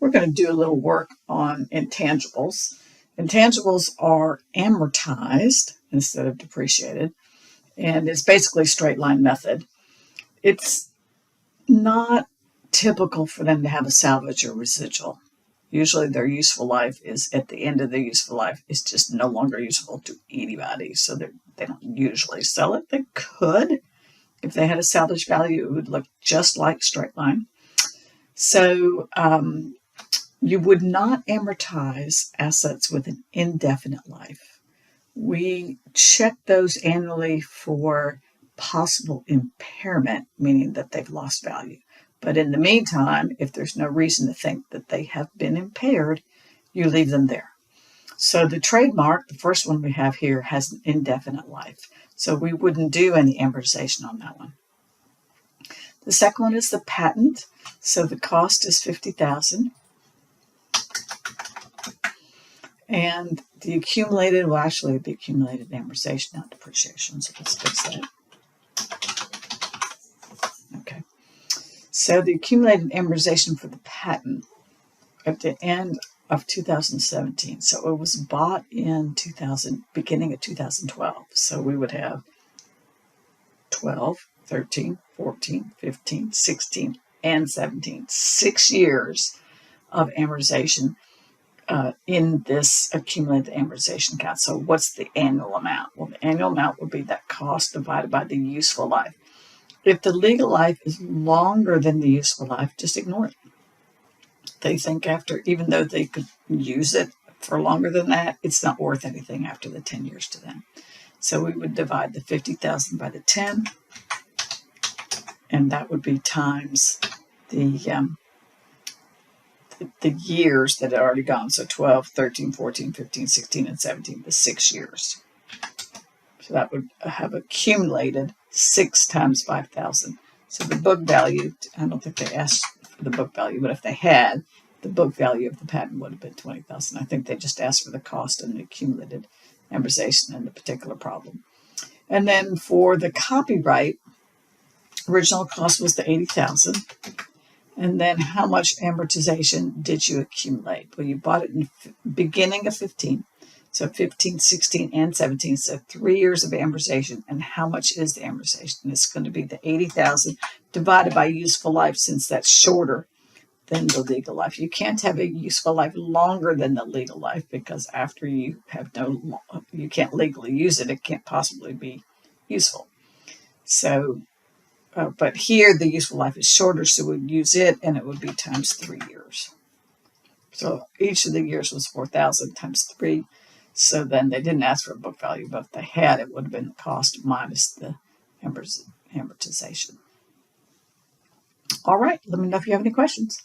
We're going to do a little work on intangibles. Intangibles are amortized instead of depreciated, and it's basically a straight line method. It's not typical for them to have a salvage or residual. Usually their useful life is at the end of their useful life. It's just no longer useful to anybody, so they don't usually sell it. They could. If they had a salvage value, it would look just like straight line. So you would not amortize assets with an indefinite life. We check those annually for possible impairment, meaning that they've lost value. But in the meantime, if there's no reason to think that they have been impaired, you leave them there. So the trademark, the first one we have here, has an indefinite life. So we wouldn't do any amortization on that one. The second one is the patent. So the cost is $50,000. And the accumulated, well, actually the accumulated amortization, not depreciation. So let's fix that. Okay. So the accumulated amortization for the patent at the end of 2017. So it was bought in beginning of 2012. So we would have 12, 13, 14, 15, 16, and 17. 6 years of amortization in this accumulated amortization account. So what's the annual amount? Well, the annual amount would be that cost divided by the useful life. If the legal life is longer than the useful life, just ignore it. They think even though they could use it for longer than that, it's not worth anything after the 10 years to them. So we would divide the 50,000 by the 10, and that would be times the years that had already gone. So 12, 13, 14, 15, 16, and 17, the 6 years. So that would have accumulated 6 times 5,000. So the book value, I don't think they asked for the book value, but if they had, the book value of the patent would have been 20,000. I think they just asked for the cost and the accumulated amortization in the particular problem. And then for the copyright, original cost was the 80,000. And then how much amortization did you accumulate? Well, you bought it in the beginning of 15. So 15, 16, and 17. So 3 years of amortization. And how much is the amortization? It's going to be the 80,000 divided by useful life, since that's shorter than the legal life. You can't have a useful life longer than the legal life, because after you have you can't legally use it. It can't possibly be useful. So but here the useful life is shorter, so we'd use it, and it would be times 3 years. So each of the years was 4,000 times 3. So then they didn't ask for a book value, but if they had, it would have been the cost minus the amortization. All right, let me know if you have any questions.